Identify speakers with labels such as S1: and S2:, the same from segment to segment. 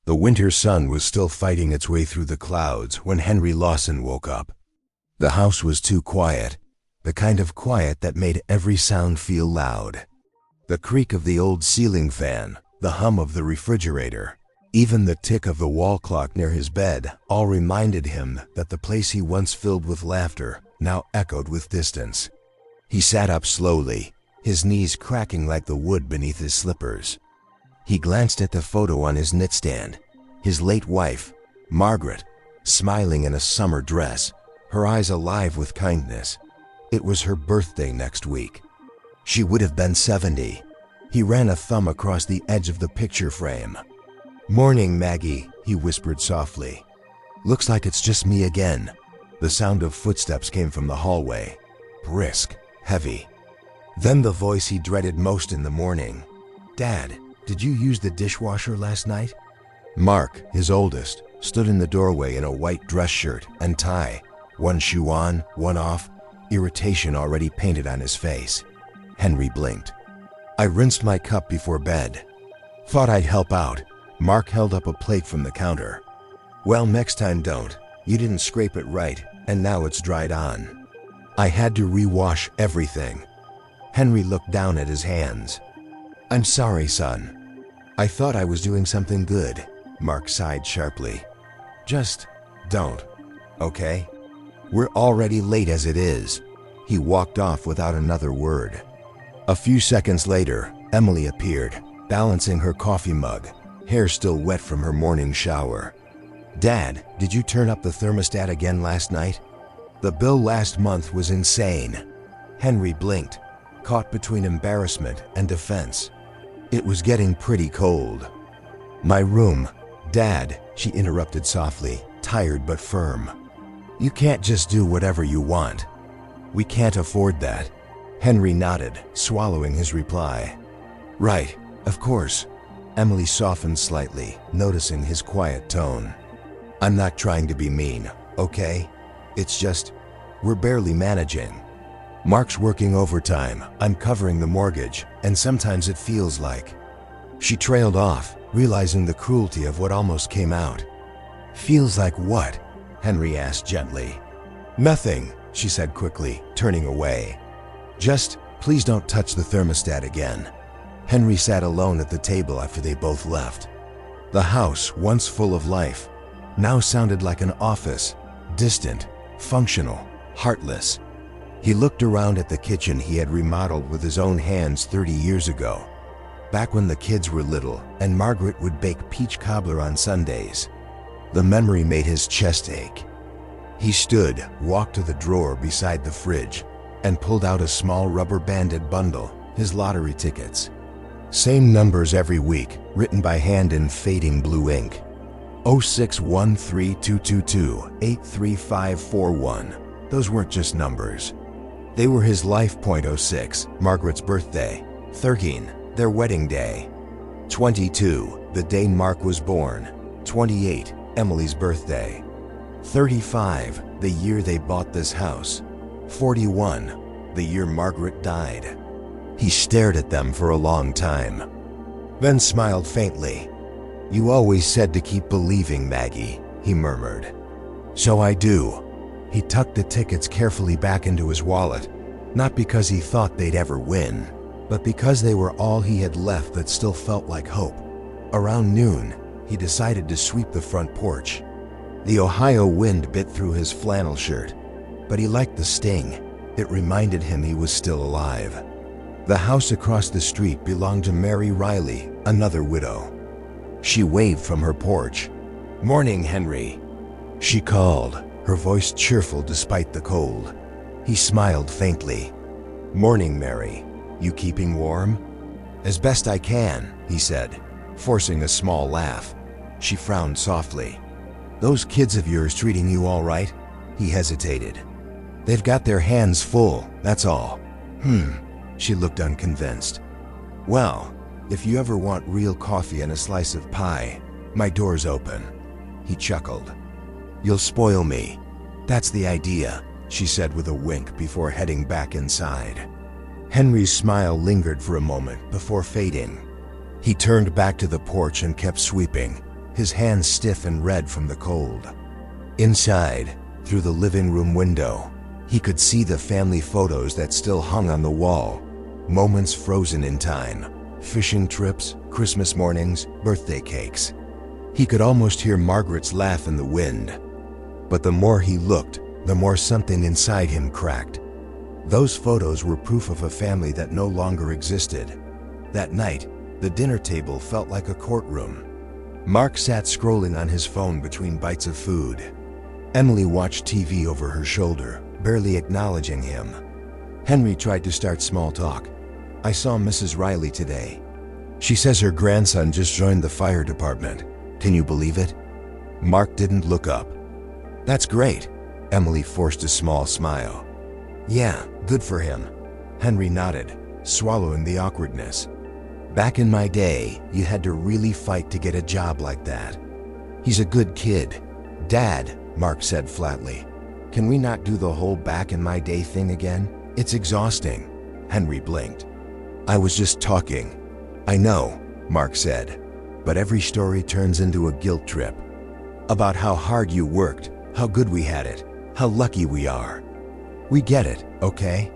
S1: The winter sun was still fighting its way through the clouds when Henry Lawson woke up. The house was too quiet, the kind of quiet that made every sound feel loud. The creak of the old ceiling fan, the hum of the refrigerator, even the tick of the wall clock near his bed all reminded him that the place he once filled with laughter now echoed with distance. He sat up slowly, his knees cracking like the wood beneath his slippers. He glanced at the photo on his nightstand, his late wife, Margaret, smiling in a summer dress, her eyes alive with kindness. It was her birthday next week. She would have been 70. He ran a thumb across the edge of the picture frame. "Morning, Maggie," he whispered softly. "Looks like it's just me again." The sound of footsteps came from the hallway, brisk, heavy. Then the voice he dreaded most in the morning. "Dad, did you use the dishwasher last night?" Mark, his oldest, stood in the doorway in a white dress shirt and tie, one shoe on, one off, irritation already painted on his face. Henry blinked. "I rinsed my cup before bed. Thought I'd help out." Mark held up a plate from the counter. "Well, next time don't. You didn't scrape it right, and now it's dried on. I had to rewash everything." Henry looked down at his hands. "I'm sorry, son. I thought I was doing something good." Mark sighed sharply. "Just don't, okay? We're already late as it is." He walked off without another word. A few seconds later, Emily appeared, balancing her coffee mug, hair still wet from her morning shower. "Dad, did you turn up the thermostat again last night? The bill last month was insane." Henry blinked, caught between embarrassment and defense. It was getting pretty cold. "My room." "Dad," she interrupted softly, tired but firm. "You can't just do whatever you want. We can't afford that." Henry nodded, swallowing his reply. "Right, of course." Emily softened slightly, noticing his quiet tone. "I'm not trying to be mean, okay? It's just, we're barely managing. Mark's working overtime, I'm covering the mortgage, and sometimes it feels like..." She trailed off, realizing the cruelty of what almost came out. "Feels like what?" Henry asked gently. "Nothing," she said quickly, turning away. "Just, please don't touch the thermostat again." Henry sat alone at the table after they both left. The house, once full of life, now sounded like an office, distant, functional, heartless. He looked around at the kitchen he had remodeled with his own hands 30 years ago, back when the kids were little and Margaret would bake peach cobbler on Sundays. The memory made his chest ache. He stood, walked to the drawer beside the fridge, and pulled out a small rubber-banded bundle, his lottery tickets. Same numbers every week, written by hand in fading blue ink. 061322283541. Those weren't just numbers. They were his life. 06, Margaret's birthday. 13, their wedding day. 22, the day Mark was born. 28, Emily's birthday. 35, the year they bought this house. 41, the year Margaret died. He stared at them for a long time, then smiled faintly. "You always said to keep believing, Maggie," he murmured. "So I do." He tucked the tickets carefully back into his wallet, not because he thought they'd ever win, but because they were all he had left that still felt like hope. Around noon, he decided to sweep the front porch. The Ohio wind bit through his flannel shirt, but he liked the sting. It reminded him he was still alive. The house across the street belonged to Mary Riley, another widow. She waved from her porch. "Morning, Henry," she called, her voice cheerful despite the cold. He smiled faintly. "Morning, Mary. You keeping warm?" "As best I can," he said, forcing a small laugh. She frowned softly. "Those kids of yours treating you all right?" He hesitated. "They've got their hands full, that's all." She looked unconvinced. "Well, if you ever want real coffee and a slice of pie, my door's open." He chuckled. "You'll spoil me. That's the idea," she said with a wink before heading back inside. Henry's smile lingered for a moment before fading. He turned back to the porch and kept sweeping, his hands stiff and red from the cold. Inside, through the living room window, he could see the family photos that still hung on the wall, moments frozen in time, fishing trips, Christmas mornings, birthday cakes. He could almost hear Margaret's laugh in the wind. But the more he looked, the more something inside him cracked. Those photos were proof of a family that no longer existed. That night, the dinner table felt like a courtroom. Mark sat scrolling on his phone between bites of food. Emily watched TV over her shoulder, barely acknowledging him. Henry tried to start small talk. "I saw Mrs. Riley today. She says her grandson just joined the fire department. Can you believe it?" Mark didn't look up. "That's great." Emily forced a small smile. "Yeah, good for him." Henry nodded, swallowing the awkwardness. "Back in my day, you had to really fight to get a job like that." "He's a good kid." "Dad," Mark said flatly, "can we not do the whole back in my day thing again? It's exhausting." Henry blinked. "I was just talking." "I know," Mark said, "but every story turns into a guilt trip. About how hard you worked, how good we had it, how lucky we are. We get it, okay?"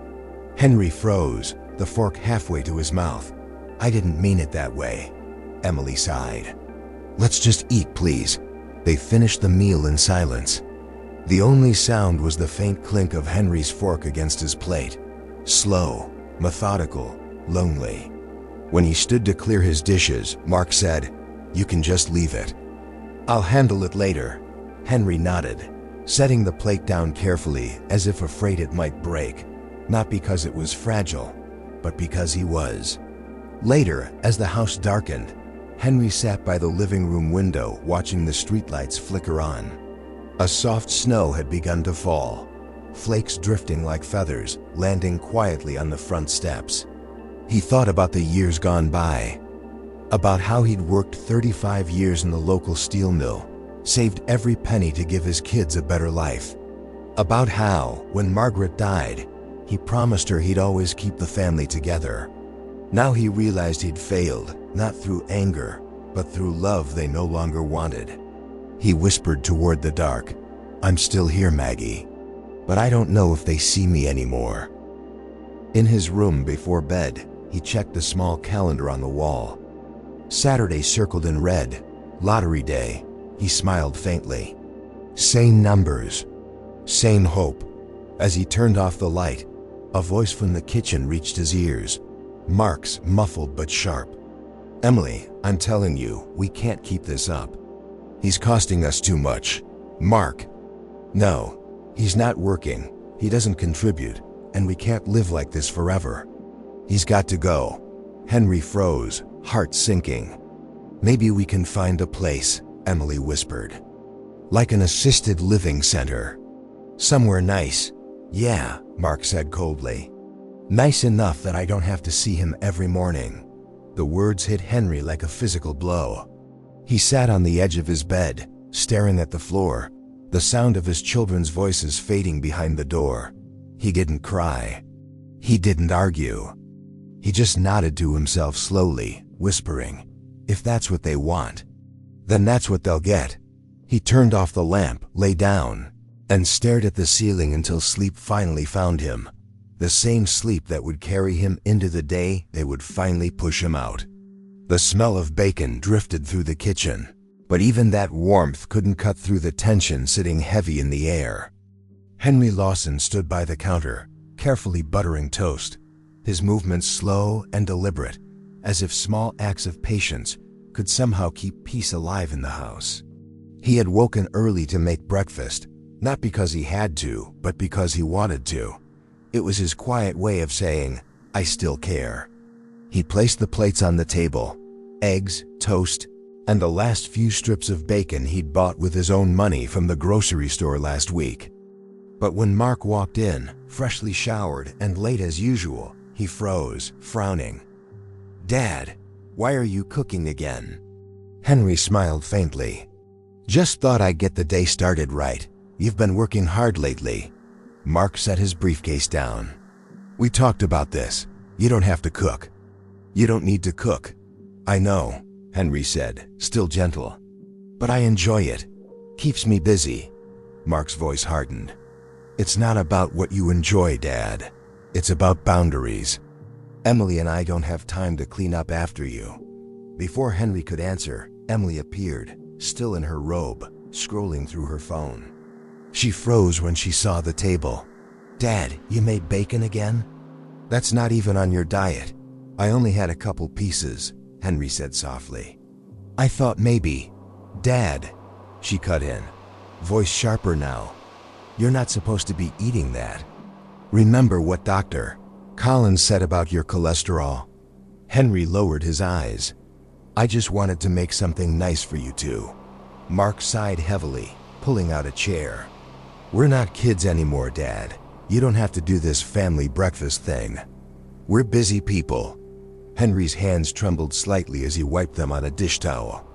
S1: Henry froze, the fork halfway to his mouth. "I didn't mean it that way." Emily sighed. "Let's just eat, please." They finished the meal in silence. The only sound was the faint clink of Henry's fork against his plate. Slow, methodical, lonely. When he stood to clear his dishes, Mark said, "You can just leave it." "I'll handle it later." Henry nodded, setting the plate down carefully as if afraid it might break, not because it was fragile, but because he was. Later, as the house darkened, Henry sat by the living room window watching the streetlights flicker on. A soft snow had begun to fall, flakes drifting like feathers, landing quietly on the front steps. He thought about the years gone by, about how he'd worked 35 years in the local steel mill, saved every penny to give his kids a better life. About how, when Margaret died, he promised her he'd always keep the family together. Now he realized he'd failed, not through anger, but through love they no longer wanted. He whispered toward the dark, "I'm still here, Maggie, but I don't know if they see me anymore." In his room before bed, he checked the small calendar on the wall. Saturday circled in red, lottery day. He smiled faintly. Sane numbers, sane hope. As he turned off the light, a voice from the kitchen reached his ears. Mark's, muffled but sharp. "Emily, I'm telling you, we can't keep this up. He's costing us too much." "Mark." "No, he's not working. He doesn't contribute, and we can't live like this forever. He's got to go." Henry froze, heart sinking. "Maybe we can find a place," Emily whispered. "Like an assisted living center. Somewhere nice." "Yeah," Mark said coldly. "Nice enough that I don't have to see him every morning." The words hit Henry like a physical blow. He sat on the edge of his bed, staring at the floor, the sound of his children's voices fading behind the door. He didn't cry. He didn't argue. He just nodded to himself slowly, whispering, "If that's what they want, then that's what they'll get." He turned off the lamp, lay down, and stared at the ceiling until sleep finally found him. The same sleep that would carry him into the day they would finally push him out. The smell of bacon drifted through the kitchen, but even that warmth couldn't cut through the tension sitting heavy in the air. Henry Lawson stood by the counter, carefully buttering toast, his movements slow and deliberate, as if small acts of patience could somehow keep peace alive in the house. He had woken early to make breakfast, not because he had to, but because he wanted to. It was his quiet way of saying, "I still care." He placed the plates on the table, eggs, toast, and the last few strips of bacon he'd bought with his own money from the grocery store last week. But when Mark walked in, freshly showered and late as usual, he froze, frowning. "Dad, why are you cooking again?" Henry smiled faintly. "Just thought I'd get the day started right. You've been working hard lately." Mark set his briefcase down. "We talked about this. You don't have to cook." "You don't need to cook." "I know," Henry said, still gentle. But I enjoy it. Keeps me busy. Mark's voice hardened. It's not about what you enjoy, Dad. It's about boundaries. Emily and I don't have time to clean up after you. Before Henry could answer, Emily appeared, still in her robe, scrolling through her phone. She froze when she saw the table. Dad, you made bacon again? That's not even on your diet. I only had a couple pieces, Henry said softly. I thought maybe. Dad, she cut in, voice sharper now. You're not supposed to be eating that. Remember what Dr. Collins said about your cholesterol? Henry lowered his eyes. I just wanted to make something nice for you two. Mark sighed heavily, pulling out a chair. We're not kids anymore, Dad. You don't have to do this family breakfast thing. We're busy people. Henry's hands trembled slightly as he wiped them on a dish towel.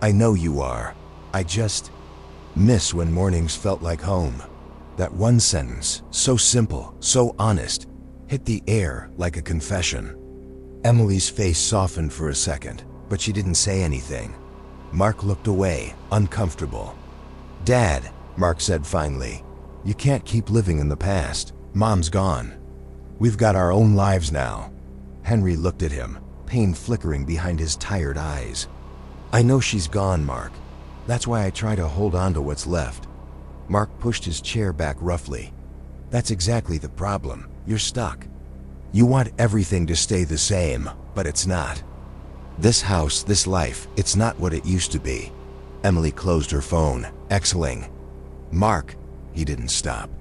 S1: I know you are. I just miss when mornings felt like home. That one sentence, so simple, so honest, hit the air like a confession. Emily's face softened for a second, but she didn't say anything. Mark looked away, uncomfortable. Dad, Mark said finally, you can't keep living in the past. Mom's gone. We've got our own lives now. Henry looked at him, pain flickering behind his tired eyes. I know she's gone, Mark. That's why I try to hold on to what's left. Mark pushed his chair back roughly. That's exactly the problem. You're stuck. You want everything to stay the same, but it's not. This house, this life, it's not what it used to be. Emily closed her phone, exhaling. Mark, he didn't stop.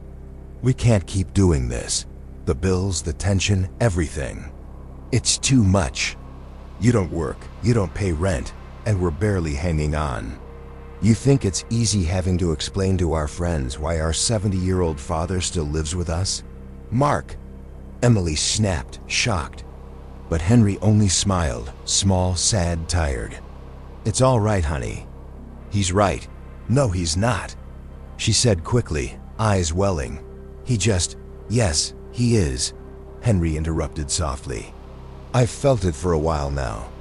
S1: We can't keep doing this. The bills, the tension, everything. It's too much. You don't work, you don't pay rent, and we're barely hanging on. You think it's easy having to explain to our friends why our 70-year-old father still lives with us? Mark! Emily snapped, shocked. But Henry only smiled, small, sad, tired. It's all right, honey. He's right. No, he's not. She said quickly, eyes welling. Yes, he is. Henry interrupted softly. I've felt it for a while now.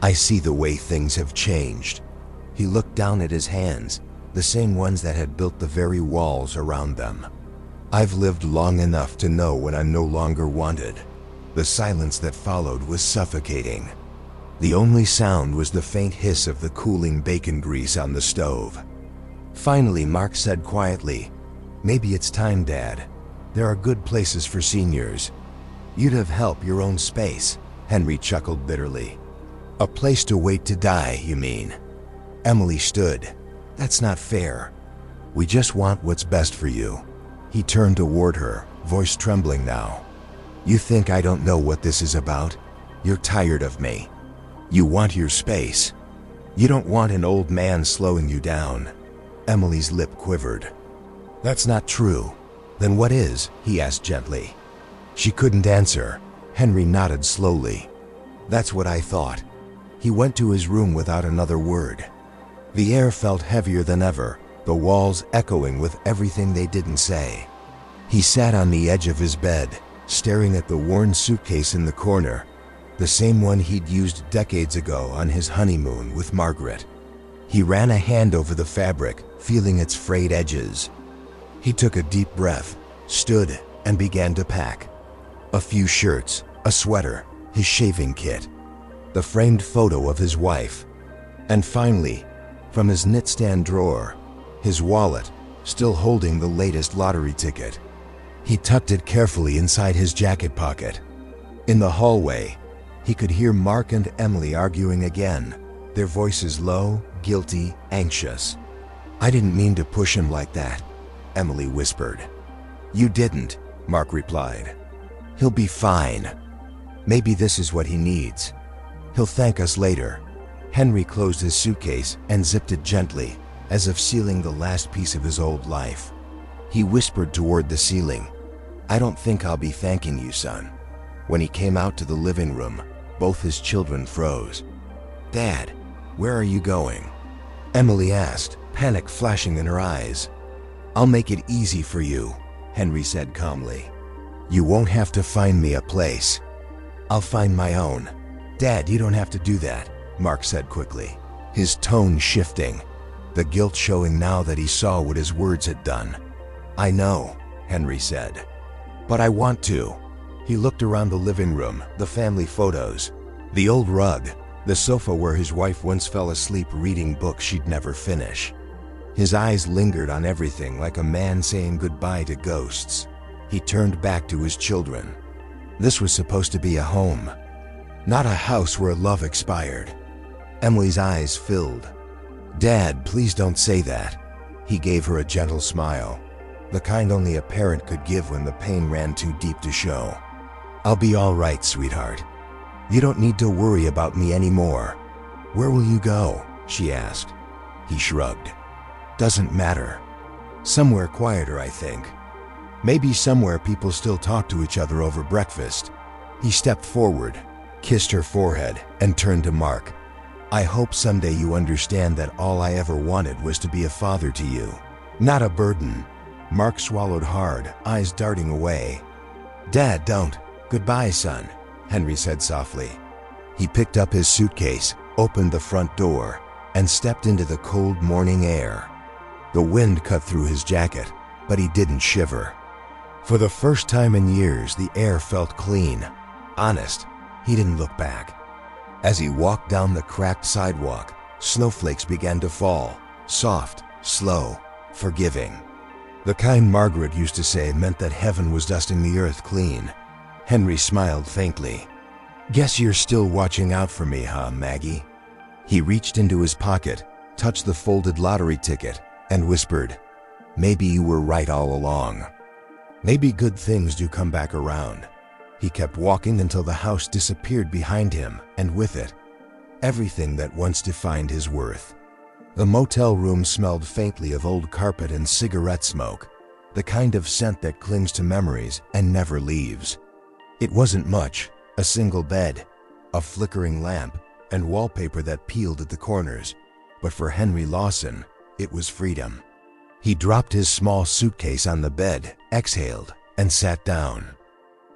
S1: I see the way things have changed. He looked down at his hands, the same ones that had built the very walls around them. I've lived long enough to know when I'm no longer wanted. The silence that followed was suffocating. The only sound was the faint hiss of the cooling bacon grease on the stove. Finally, Mark said quietly, Maybe it's time, Dad. There are good places for seniors. You'd have help your own space, Henry chuckled bitterly. A place to wait to die, you mean? Emily stood. That's not fair. We just want what's best for you. He turned toward her, voice trembling now. You think I don't know what this is about? You're tired of me. You want your space. You don't want an old man slowing you down. Emily's lip quivered. That's not true. Then what is? He asked gently. She couldn't answer. Henry nodded slowly. That's what I thought. He went to his room without another word. The air felt heavier than ever, the walls echoing with everything they didn't say. He sat on the edge of his bed, staring at the worn suitcase in the corner, the same one he'd used decades ago on his honeymoon with Margaret. He ran a hand over the fabric, feeling its frayed edges. He took a deep breath, stood, and began to pack. A few shirts, a sweater, his shaving kit, the framed photo of his wife, and finally, from his nightstand drawer, his wallet, still holding the latest lottery ticket. He tucked it carefully inside his jacket pocket. In the hallway, he could hear Mark and Emily arguing again, their voices low, guilty, anxious. I didn't mean to push him like that, Emily whispered. You didn't, Mark replied. He'll be fine. Maybe this is what he needs. He'll thank us later. Henry closed his suitcase and zipped it gently, as if sealing the last piece of his old life. He whispered toward the ceiling, I don't think I'll be thanking you, son. When he came out to the living room, both his children froze. Dad, where are you going? Emily asked, panic flashing in her eyes. I'll make it easy for you, Henry said calmly. You won't have to find me a place. I'll find my own. Dad, you don't have to do that, Mark said quickly, his tone shifting. the guilt showing now that he saw what his words had done. "I know," Henry said, "but I want to." He looked around the living room, the family photos, the old rug, the sofa where his wife once fell asleep reading books she'd never finish. His eyes lingered on everything like a man saying goodbye to ghosts. He turned back to his children. This was supposed to be a home, not a house where love expired. Emily's eyes filled. "Dad, please don't say that." He gave her a gentle smile, the kind only a parent could give when the pain ran too deep to show. "I'll be all right, sweetheart. You don't need to worry about me anymore." "Where will you go?" she asked. He shrugged. "Doesn't matter. Somewhere quieter, I think. Maybe somewhere people still talk to each other over breakfast." He stepped forward, kissed her forehead, and turned to Mark. "I hope someday you understand that all I ever wanted was to be a father to you, not a burden." Mark swallowed hard, eyes darting away. "Dad, don't." "Goodbye, son," Henry said softly. He picked up his suitcase, opened the front door, and stepped into the cold morning air. The wind cut through his jacket, but he didn't shiver. For the first time in years, the air felt clean, honest. He didn't look back. As he walked down the cracked sidewalk, snowflakes began to fall, soft, slow, forgiving. The kind Margaret used to say meant that heaven was dusting the earth clean. Henry smiled faintly. "Guess you're still watching out for me, huh, Maggie?" He reached into his pocket, touched the folded lottery ticket, and whispered, "Maybe you were right all along. Maybe good things do come back around." He kept walking until the house disappeared behind him, and with it, everything that once defined his worth. The motel room smelled faintly of old carpet and cigarette smoke, the kind of scent that clings to memories and never leaves. It wasn't much, a single bed, a flickering lamp, and wallpaper that peeled at the corners, but for Henry Lawson, it was freedom. He dropped his small suitcase on the bed, exhaled, and sat down.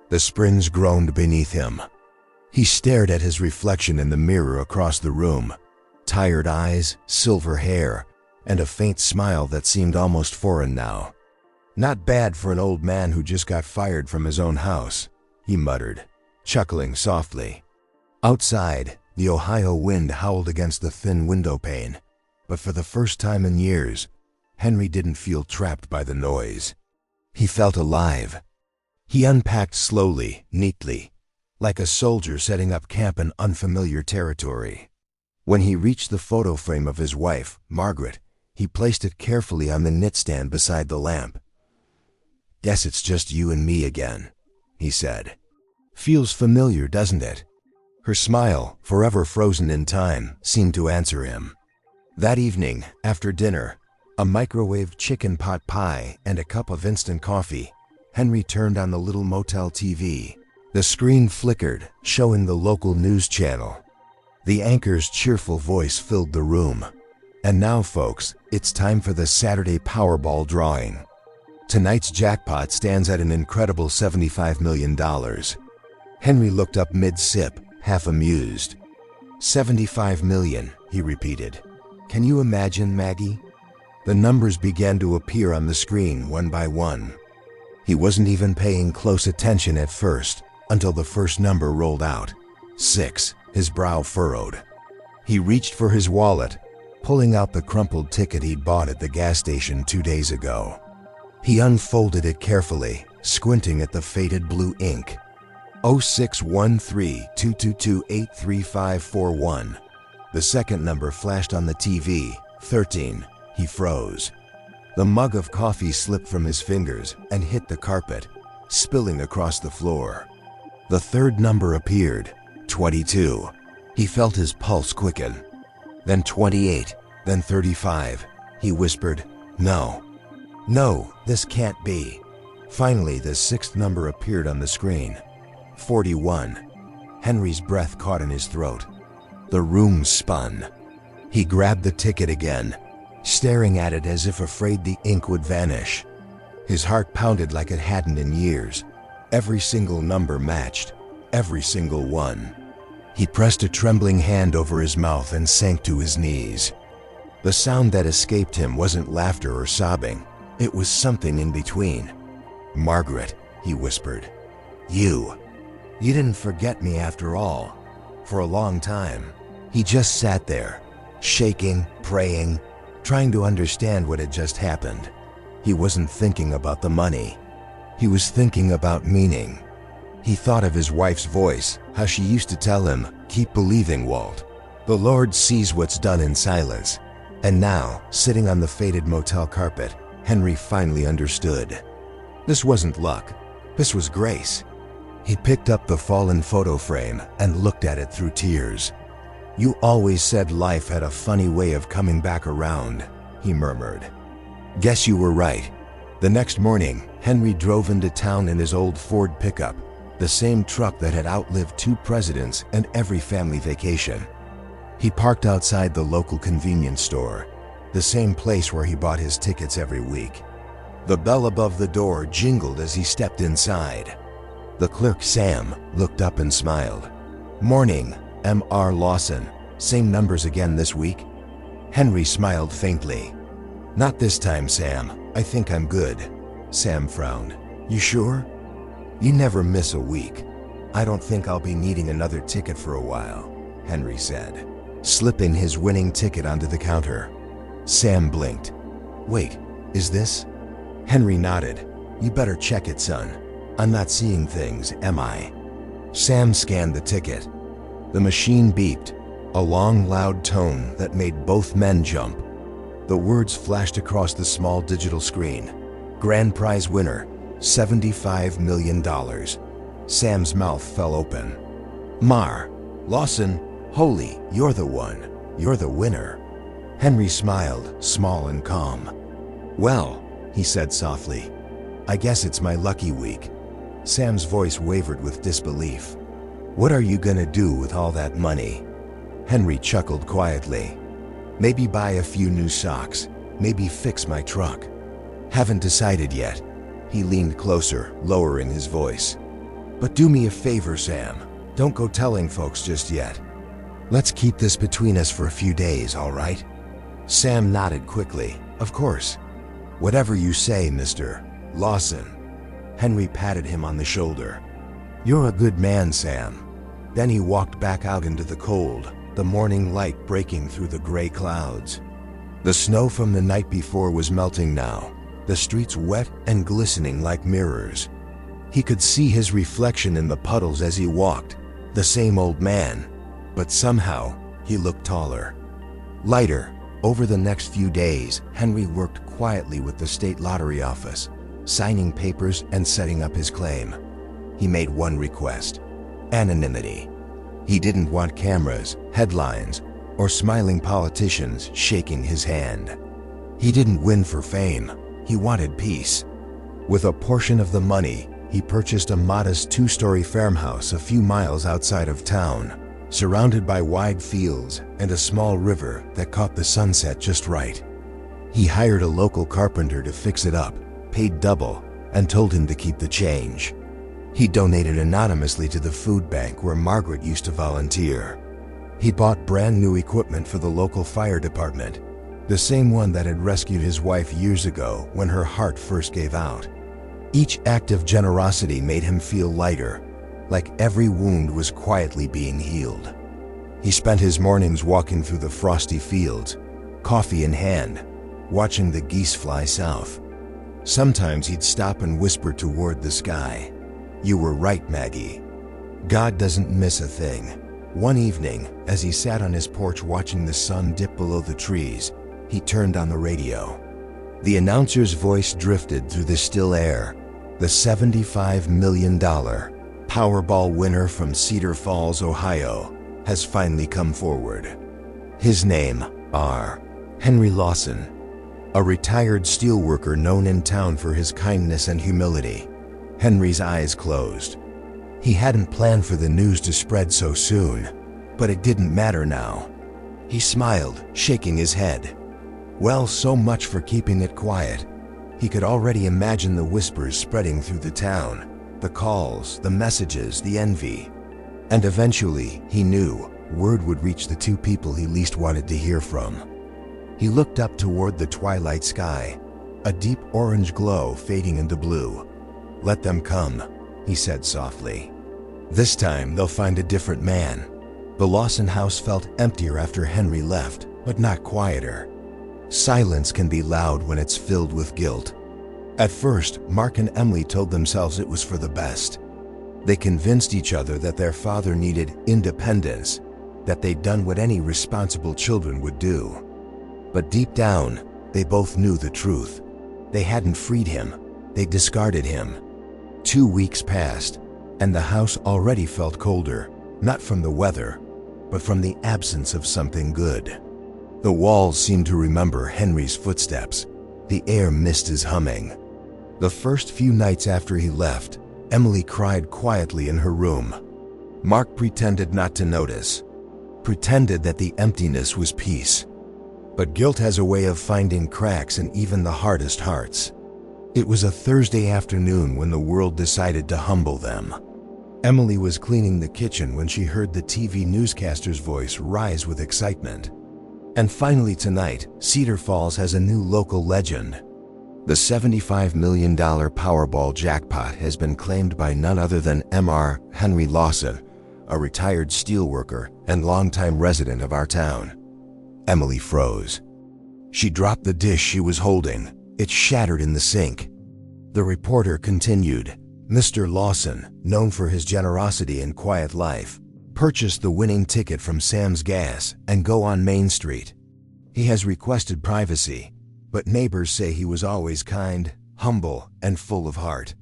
S1: The springs groaned beneath him. He stared at his reflection in the mirror across the room. Tired eyes, silver hair, and a faint smile that seemed almost foreign now. "Not bad for an old man who just got fired from his own house," he muttered, chuckling softly. Outside, the Ohio wind howled against the thin window pane, but for the first time in years, Henry didn't feel trapped by the noise. He felt alive. He unpacked slowly, neatly, like a soldier setting up camp in unfamiliar territory. When he reached the photo frame of his wife, Margaret, he placed it carefully on the knitstand beside the lamp. "Guess it's just you and me again," he said. "Feels familiar, doesn't it?" Her smile, forever frozen in time, seemed to answer him. That evening, after dinner, a microwaved chicken pot pie and a cup of instant coffee, Henry turned on the little motel TV. The screen flickered, showing the local news channel. The anchor's cheerful voice filled the room. "And now, folks, it's time for the Saturday Powerball drawing. Tonight's jackpot stands at an incredible $75 million. Henry looked up mid-sip, half amused. "75 million, he repeated. "Can you imagine, Maggie?" The numbers began to appear on the screen one by one. He wasn't even paying close attention at first, until the first number rolled out. 6, his brow furrowed. He reached for his wallet, pulling out the crumpled ticket he'd bought at the gas station 2 days ago. He unfolded it carefully, squinting at the faded blue ink. 0613-222-83541. The second number flashed on the TV, 13. He froze. The mug of coffee slipped from his fingers and hit the carpet, spilling across the floor. The third number appeared, 22. He felt his pulse quicken. Then 28, then 35. He whispered, "No. No, this can't be." Finally, the sixth number appeared on the screen. 41. Henry's breath caught in his throat. The room spun. He grabbed the ticket again, staring at it as if afraid the ink would vanish. His heart pounded like it hadn't in years. Every single number matched, every single one. He pressed a trembling hand over his mouth and sank to his knees. The sound that escaped him wasn't laughter or sobbing. It was something in between. "Margaret," he whispered. You didn't forget me after all." For a long time, he just sat there, shaking, praying, trying to understand what had just happened. He wasn't thinking about the money. He was thinking about meaning. He thought of his wife's voice, how she used to tell him, "Keep believing, Walt. The Lord sees what's done in silence." And now, sitting on the faded motel carpet, Henry finally understood. This wasn't luck. This was grace. He picked up the fallen photo frame and looked at it through tears. "You always said life had a funny way of coming back around," he murmured. "Guess you were right." The next morning, Henry drove into town in his old Ford pickup, the same truck that had outlived 2 presidents and every family vacation. He parked outside the local convenience store, the same place where he bought his tickets every week. The bell above the door jingled as he stepped inside. The clerk, Sam, looked up and smiled. "Morning, M.R. Lawson. Same numbers again this week?" Henry smiled faintly. "Not this time, Sam. I think I'm good." Sam frowned. "You sure?" "You never miss a week." "I don't think I'll be needing another ticket for a while," Henry said, slipping his winning ticket onto the counter. Sam blinked. "Wait, is this?" Henry nodded. "You better check it, son. I'm not seeing things, am I?" Sam scanned the ticket. The machine beeped, a long, loud tone that made both men jump. The words flashed across the small digital screen. "Grand prize winner, $75 million. Sam's mouth fell open. "Mar, Lawson, holy, you're the one. You're the winner." Henry smiled, small and calm. "Well," he said softly, "I guess it's my lucky week." Sam's voice wavered with disbelief. "What are you gonna do with all that money?" Henry chuckled quietly. "Maybe buy a few new socks. Maybe fix my truck. Haven't decided yet." He leaned closer, lowering his voice. "But do me a favor, Sam. Don't go telling folks just yet. Let's keep this between us for a few days, all right?" Sam nodded quickly. "Of course. Whatever you say, Mr. Lawson." Henry patted him on the shoulder. "You're a good man, Sam." Then he walked back out into the cold, the morning light breaking through the gray clouds. The snow from the night before was melting now, the streets wet and glistening like mirrors. He could see his reflection in the puddles as he walked, the same old man, but somehow he looked taller. Lighter. Over the next few days, Henry worked quietly with the state lottery office, signing papers and setting up his claim. He made one request: anonymity. He didn't want cameras, headlines, or smiling politicians shaking his hand. He didn't win for fame. He wanted peace. With a portion of the money, he purchased a modest 2-story farmhouse a few miles outside of town, surrounded by wide fields and a small river that caught the sunset just right. He hired a local carpenter to fix it up, paid double, and told him to keep the change. He donated anonymously to the food bank where Margaret used to volunteer. He bought brand new equipment for the local fire department, the same one that had rescued his wife years ago when her heart first gave out. Each act of generosity made him feel lighter, like every wound was quietly being healed. He spent his mornings walking through the frosty fields, coffee in hand, watching the geese fly south. Sometimes he'd stop and whisper toward the sky, "You were right, Maggie. God doesn't miss a thing." One evening, as he sat on his porch watching the sun dip below the trees, he turned on the radio. The announcer's voice drifted through the still air. The $75 million Powerball winner from Cedar Falls, Ohio, has finally come forward. His name, R. Henry Lawson, a retired steelworker known in town for his kindness and humility. Henry's eyes closed. He hadn't planned for the news to spread so soon, but it didn't matter now. He smiled, shaking his head. Well, so much for keeping it quiet. He could already imagine the whispers spreading through the town, the calls, the messages, the envy. And eventually, he knew, word would reach the 2 people he least wanted to hear from. He looked up toward the twilight sky, a deep orange glow fading into blue. "Let them come," he said softly. "This time they'll find a different man." The Lawson house felt emptier after Henry left, but not quieter. Silence can be loud when it's filled with guilt. At first, Mark and Emily told themselves it was for the best. They convinced each other that their father needed independence, that they'd done what any responsible children would do. But deep down, they both knew the truth. They hadn't freed him, they discarded him. 2 weeks passed, and the house already felt colder, not from the weather, but from the absence of something good. The walls seemed to remember Henry's footsteps. The air missed his humming. The first few nights after he left, Emily cried quietly in her room. Mark pretended not to notice, pretended that the emptiness was peace. But guilt has a way of finding cracks in even the hardest hearts. It was a Thursday afternoon when the world decided to humble them. Emily was cleaning the kitchen when she heard the TV newscaster's voice rise with excitement. And finally tonight, Cedar Falls has a new local legend. The $75 million Powerball jackpot has been claimed by none other than Mr. Henry Lawson, a retired steelworker and longtime resident of our town. Emily froze. She dropped the dish she was holding. It shattered in the sink. The reporter continued. Mr. Lawson, known for his generosity and quiet life, purchased the winning ticket from Sam's Gas and go on Main Street. He has requested privacy, but neighbors say he was always kind, humble, and full of heart.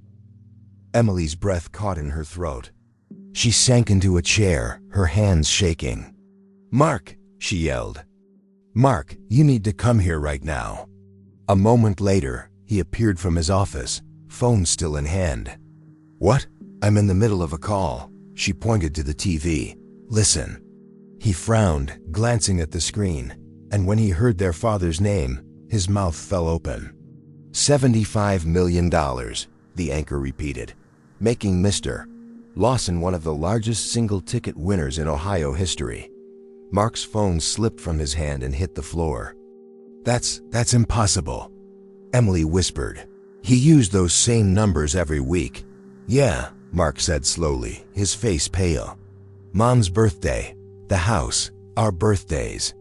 S1: Emily's breath caught in her throat. She sank into a chair, her hands shaking. "Mark," she yelled. "Mark, you need to come here right now." A moment later, he appeared from his office, phone still in hand. "What? I'm in the middle of a call." She pointed to the TV. "Listen." He frowned, glancing at the screen, and when he heard their father's name, his mouth fell open. $75 million, the anchor repeated, making Mr. Lawson one of the largest single-ticket winners in Ohio history. Mark's phone slipped from his hand and hit the floor. That's impossible," Emily whispered. "He used those same numbers every week." "Yeah," Mark said slowly, his face pale. "Mom's birthday, the house, our birthdays."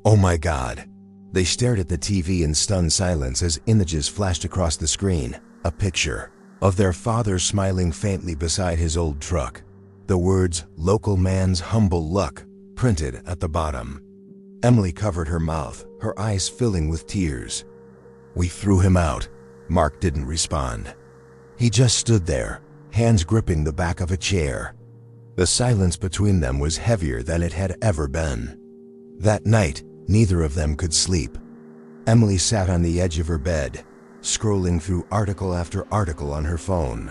S1: "Oh my God." They stared at the TV in stunned silence as images flashed across the screen, a picture of their father smiling faintly beside his old truck. The words, "Local man's humble luck," printed at the bottom. Emily covered her mouth, her eyes filling with tears. "We threw him out." Mark didn't respond. He just stood there, hands gripping the back of a chair. The silence between them was heavier than it had ever been. That night, neither of them could sleep. Emily sat on the edge of her bed, scrolling through article after article on her phone.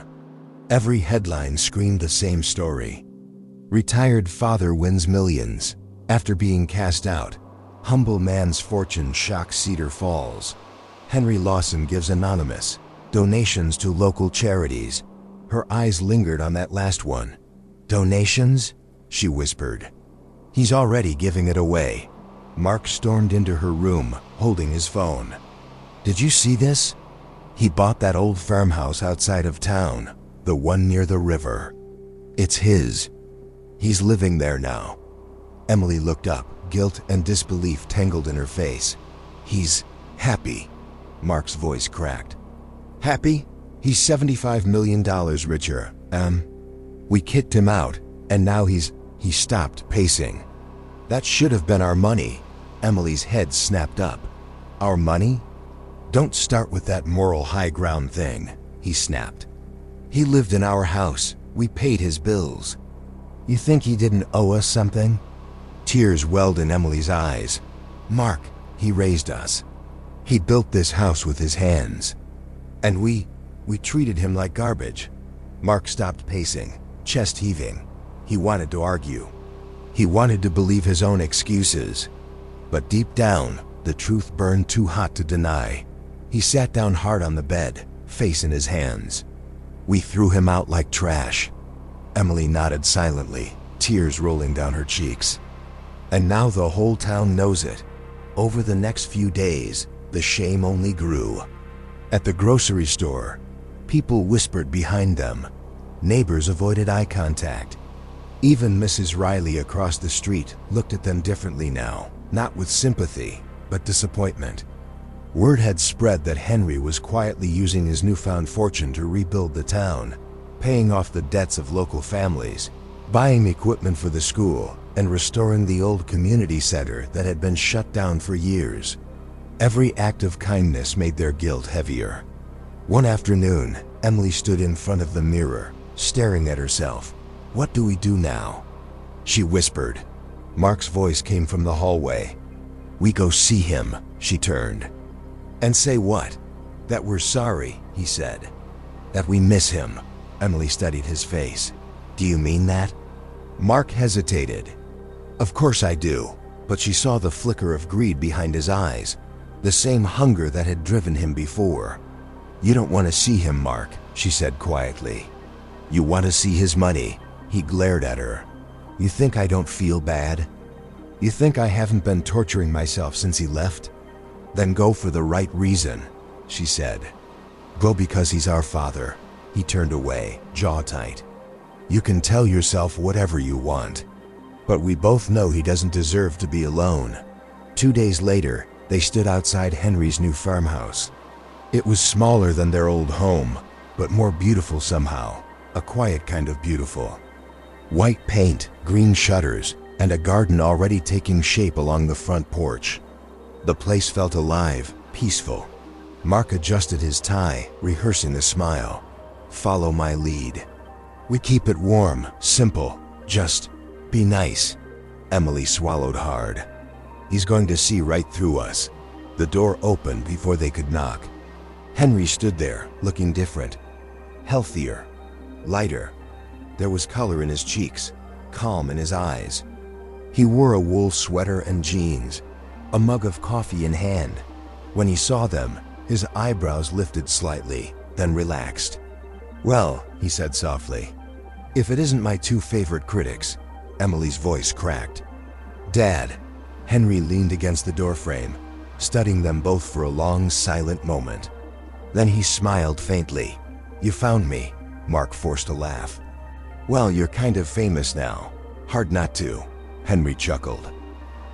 S1: Every headline screamed the same story. Retired father wins millions. After being cast out, humble man's fortune shocks Cedar Falls. Henry Lawson gives anonymous donations to local charities. Her eyes lingered on that last one. "Donations?" she whispered. "He's already giving it away." Mark stormed into her room, holding his phone. "Did you see this? He bought that old farmhouse outside of town, the one near the river. It's his. He's living there now." Emily looked up, guilt and disbelief tangled in her face. "He's happy," Mark's voice cracked. "Happy? He's $75 million richer. We kicked him out, and now he stopped pacing. That should have been our money." Emily's head snapped up. "Our money? Don't start with that moral high ground thing," he snapped. "He lived in our house. We paid his bills. You think he didn't owe us something?" Tears welled in Emily's eyes. "Mark, he raised us. He built this house with his hands. And we treated him like garbage." Mark stopped pacing, chest heaving. He wanted to argue. He wanted to believe his own excuses. But deep down, the truth burned too hot to deny. He sat down hard on the bed, face in his hands. "We threw him out like trash." Emily nodded silently, tears rolling down her cheeks. "And now the whole town knows it. Over the next few days, the shame only grew. At the grocery store, people whispered behind them. Neighbors avoided eye contact. Even Mrs. Riley across the street looked at them differently now, not with sympathy, but disappointment. Word had spread that Henry was quietly using his newfound fortune to rebuild the town, paying off the debts of local families, buying equipment for the school, and restoring the old community center that had been shut down for years. Every act of kindness made their guilt heavier. One afternoon, Emily stood in front of the mirror, staring at herself. "What do we do now?" she whispered. Mark's voice came from the hallway. "We go see him," she turned. "And say what?" "That we're sorry," he said. "That we miss him." Emily studied his face. "Do you mean that?" Mark hesitated. "Of course I do," but she saw the flicker of greed behind his eyes, the same hunger that had driven him before. "You don't want to see him, Mark," she said quietly. "You want to see his money." He glared at her. "You think I don't feel bad? You think I haven't been torturing myself since he left? Then go for the right reason," she said. "Go because he's our father." He turned away, jaw tight. "You can tell yourself whatever you want, but we both know he doesn't deserve to be alone." 2 days later, they stood outside Henry's new farmhouse. It was smaller than their old home, but more beautiful somehow, a quiet kind of beautiful. White paint, green shutters, and a garden already taking shape along the front porch. The place felt alive, peaceful. Mark adjusted his tie, rehearsing the smile. "Follow my lead. We keep it warm, simple, just be nice." Emily swallowed hard. "He's going to see right through us." The door opened before they could knock. Henry stood there, looking different. Healthier, lighter. There was color in his cheeks, calm in his eyes. He wore a wool sweater and jeans, a mug of coffee in hand. When he saw them, his eyebrows lifted slightly, then relaxed. "Well," he said softly, "if it isn't my two favorite critics." Emily's voice cracked. "Dad." Henry leaned against the doorframe, studying them both for a long, silent moment. Then he smiled faintly. "You found me." Mark forced a laugh. "Well, you're kind of famous now. Hard not to." Henry chuckled.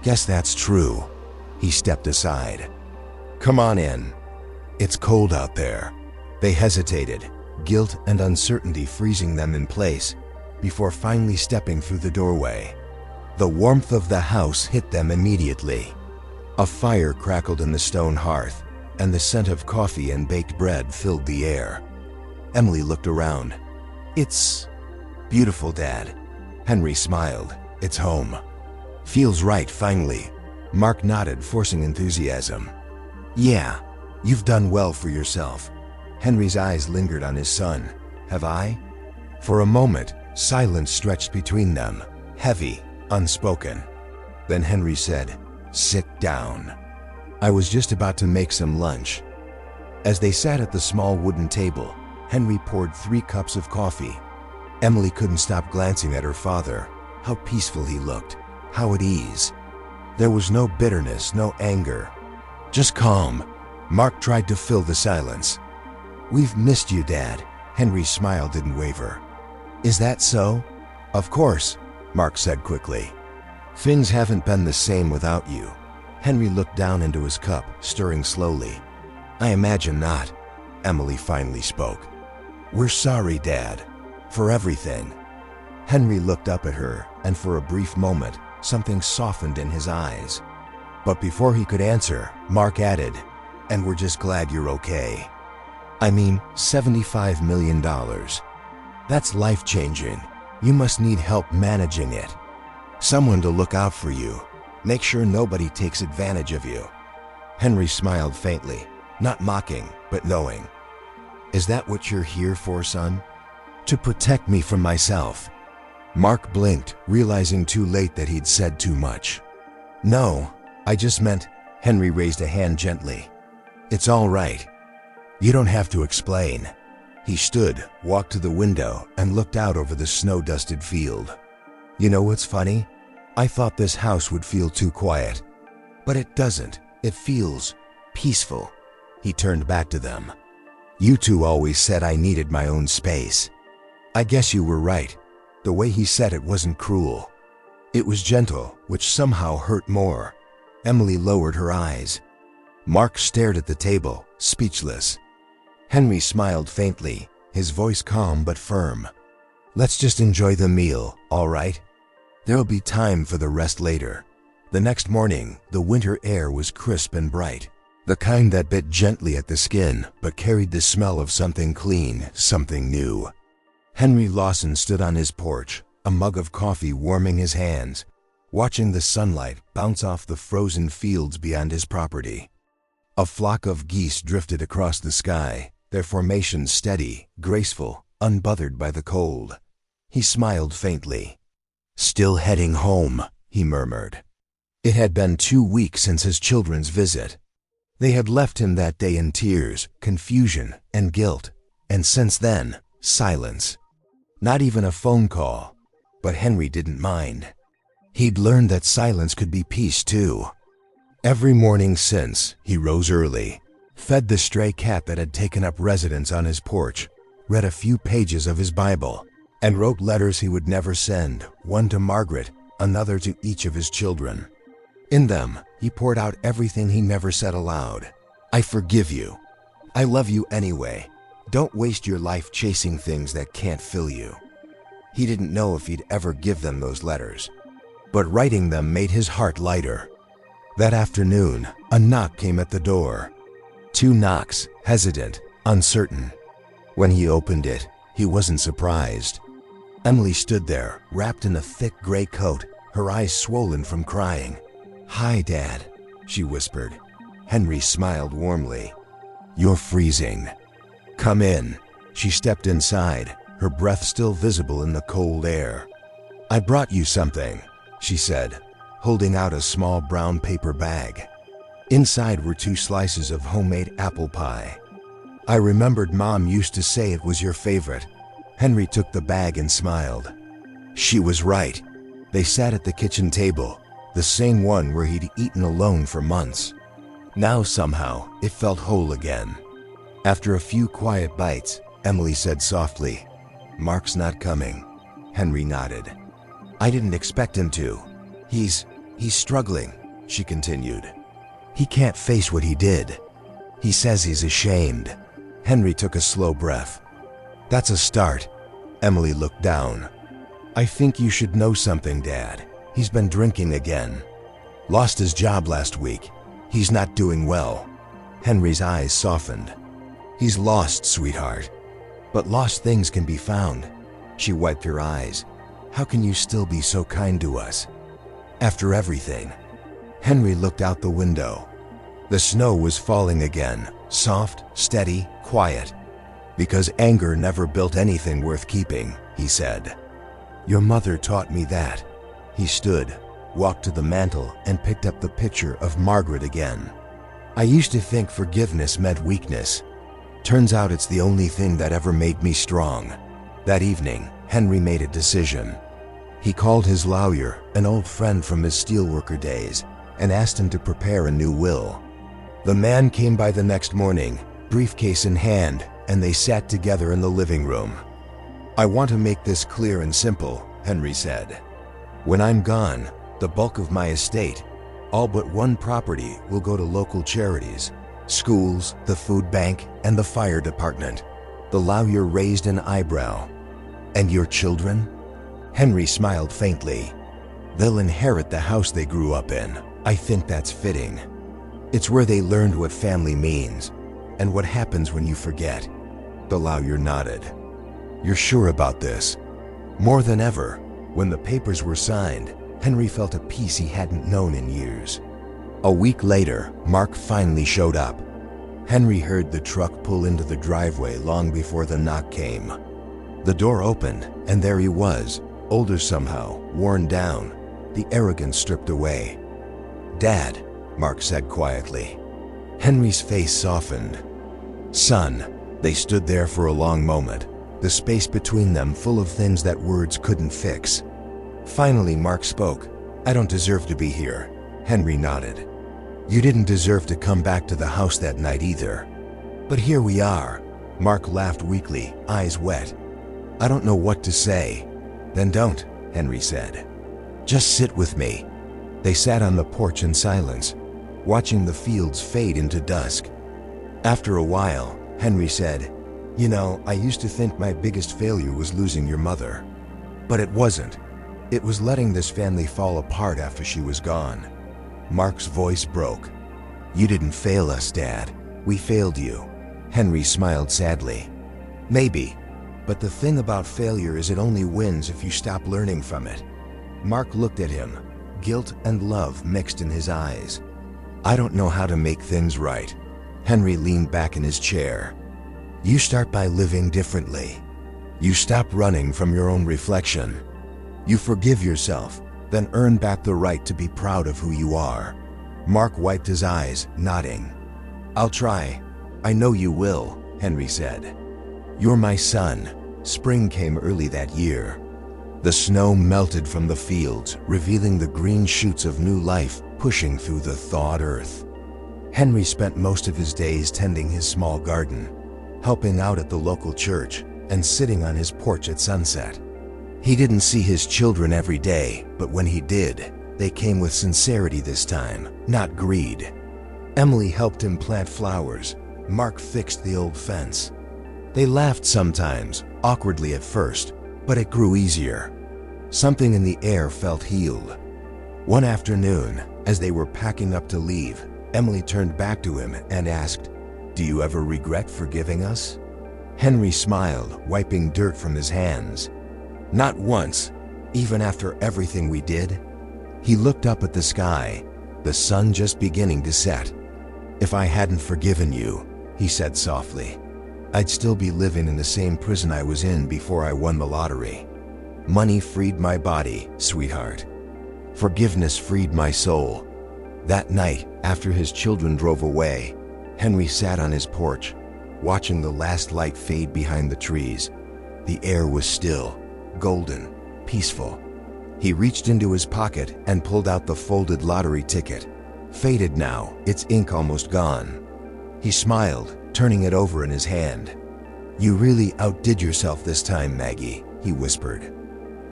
S1: "Guess that's true." He stepped aside. "Come on in. It's cold out there." They hesitated, guilt and uncertainty freezing them in place, before finally stepping through the doorway. The warmth of the house hit them immediately. A fire crackled in the stone hearth, and the scent of coffee and baked bread filled the air. Emily looked around. "It's beautiful, Dad." Henry smiled. "It's home." "Feels right, finally." Mark nodded, forcing enthusiasm. "Yeah, you've done well for yourself." Henry's eyes lingered on his son. "Have I?" For a moment, silence stretched between them, heavy, unspoken. Then Henry said, "Sit down." "I was just about to make some lunch." As they sat at the small wooden table, Henry poured 3 cups of coffee. Emily couldn't stop glancing at her father. How peaceful he looked, how at ease. There was no bitterness, no anger, just calm. Mark tried to fill the silence. "We've missed you, Dad." Henry's smile didn't waver. "Is that so?" "Of course," Mark said quickly. "Things haven't been the same without you." Henry looked down into his cup, stirring slowly. "I imagine not." Emily finally spoke. "We're sorry, Dad, for everything." Henry looked up at her, and for a brief moment, something softened in his eyes. But before he could answer, Mark added, "And we're just glad you're okay. I mean, $75 million. That's life-changing. You must need help managing it. Someone to look out for you. Make sure nobody takes advantage of you." Henry smiled faintly, not mocking, but knowing. "Is that what you're here for, son?" "To protect me from myself." Mark blinked, realizing too late that he'd said too much. "No, I just meant—" Henry raised a hand gently. "It's all right. You don't have to explain." He stood, walked to the window, and looked out over the snow-dusted field. "You know what's funny? I thought this house would feel too quiet. But it doesn't. It feels peaceful. He turned back to them. You two always said I needed my own space. I guess you were right. The way he said it wasn't cruel. It was gentle, which somehow hurt more. Emily lowered her eyes. Mark stared at the table, speechless. Henry smiled faintly, his voice calm but firm. Let's just enjoy the meal, all right? There'll be time for the rest later. The next morning, the winter air was crisp and bright. The kind that bit gently at the skin, but carried the smell of something clean, something new. Henry Lawson stood on his porch, a mug of coffee warming his hands, watching the sunlight bounce off the frozen fields beyond his property. A flock of geese drifted across the sky, their formation steady, graceful, unbothered by the cold. He smiled faintly. Still heading home, he murmured. It had been 2 weeks since his children's visit. They had left him that day in tears, confusion, and guilt, and since then, silence. Not even a phone call, but Henry didn't mind. He'd learned that silence could be peace too. Every morning since, he rose early, fed the stray cat that had taken up residence on his porch, read a few pages of his Bible, and wrote letters he would never send, one to Margaret, another to each of his children. In them, he poured out everything he never said aloud. I forgive you. I love you anyway. Don't waste your life chasing things that can't fill you. He didn't know if he'd ever give them those letters, but writing them made his heart lighter. That afternoon, a knock came at the door. 2 knocks, hesitant, uncertain. When he opened it, he wasn't surprised. Emily stood there, wrapped in a thick gray coat, her eyes swollen from crying. Hi, Dad, she whispered. Henry smiled warmly. You're freezing. Come in. She stepped inside, her breath still visible in the cold air. I brought you something, she said, holding out a small brown paper bag. Inside were 2 slices of homemade apple pie. I remembered Mom used to say it was your favorite. Henry took the bag and smiled. She was right. They sat at the kitchen table, the same one where he'd eaten alone for months. Now somehow, it felt whole again. After a few quiet bites, Emily said softly, Mark's not coming. Henry nodded. I didn't expect him to. He's struggling, she continued. He can't face what he did. He says he's ashamed. Henry took a slow breath. That's a start. Emily looked down. I think you should know something, Dad. He's been drinking again. Lost his job last week. He's not doing well. Henry's eyes softened. He's lost, sweetheart. But lost things can be found. She wiped her eyes. How can you still be so kind to us? After everything. Henry looked out the window. The snow was falling again, soft, steady, quiet. Because anger never built anything worth keeping, he said. Your mother taught me that. He stood, walked to the mantel, and picked up the picture of Margaret again. I used to think forgiveness meant weakness. Turns out it's the only thing that ever made me strong. That evening, Henry made a decision. He called his lawyer, an old friend from his steelworker days, and asked him to prepare a new will. The man came by the next morning, briefcase in hand, and they sat together in the living room. I want to make this clear and simple, Henry said. When I'm gone, the bulk of my estate, all but one property, will go to local charities, schools, the food bank, and the fire department. The lawyer raised an eyebrow. And your children? Henry smiled faintly. They'll inherit the house they grew up in. I think that's fitting. It's where they learned what family means, and what happens when you forget. The lawyer nodded. You're sure about this? More than ever, when the papers were signed, Henry felt a peace he hadn't known in years. A week later, Mark finally showed up. Henry heard the truck pull into the driveway long before the knock came. The door opened, and there he was, older somehow, worn down, the arrogance stripped away. Dad, Mark said quietly. Henry's face softened. Son. They stood there for a long moment, the space between them full of things that words couldn't fix. Finally, Mark spoke. I don't deserve to be here. Henry nodded. You didn't deserve to come back to the house that night either. But here we are. Mark laughed weakly, eyes wet. I don't know what to say. Then don't, Henry said. Just sit with me. They sat on the porch in silence, watching the fields fade into dusk. After a while, Henry said, You know, I used to think my biggest failure was losing your mother. But it wasn't. It was letting this family fall apart after she was gone. Mark's voice broke. You didn't fail us, Dad. We failed you. Henry smiled sadly. Maybe, but the thing about failure is it only wins if you stop learning from it. Mark looked at him, guilt and love mixed in his eyes. I don't know how to make things right. Henry leaned back in his chair. You start by living differently. You stop running from your own reflection. You forgive yourself, then earn back the right to be proud of who you are. Mark wiped his eyes, nodding. I'll try. I know you will, Henry said. You're my son. Spring came early that year. The snow melted from the fields, revealing the green shoots of new life pushing through the thawed earth. Henry spent most of his days tending his small garden, helping out at the local church, and sitting on his porch at sunset. He didn't see his children every day, but when he did, they came with sincerity this time, not greed. Emily helped him plant flowers. Mark fixed the old fence. They laughed sometimes, awkwardly at first, but it grew easier. Something in the air felt healed. One afternoon, as they were packing up to leave, Emily turned back to him and asked, Do you ever regret forgiving us? Henry smiled, wiping dirt from his hands. Not once, even after everything we did. He looked up at the sky, the sun just beginning to set. If I hadn't forgiven you, he said softly, I'd still be living in the same prison I was in before I won the lottery. Money freed my body, sweetheart. Forgiveness freed my soul. That night, after his children drove away, Henry sat on his porch, watching the last light fade behind the trees. The air was still, golden, peaceful. He reached into his pocket and pulled out the folded lottery ticket. Faded now, its ink almost gone. He smiled, turning it over in his hand. You really outdid yourself this time, Maggie, he whispered.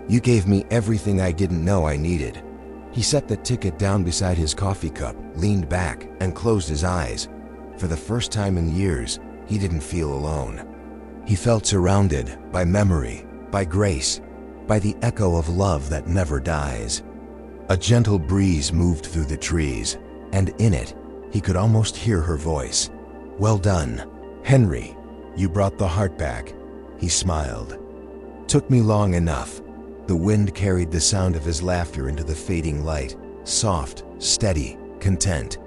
S1: You gave me everything I didn't know I needed. He set the ticket down beside his coffee cup, leaned back, and closed his eyes. For the first time in years, he didn't feel alone. He felt surrounded by memory, by grace, by the echo of love that never dies. A gentle breeze moved through the trees, and in it, he could almost hear her voice. Well done, Henry. You brought the heart back. He smiled. Took me long enough. The wind carried the sound of his laughter into the fading light, soft, steady, content.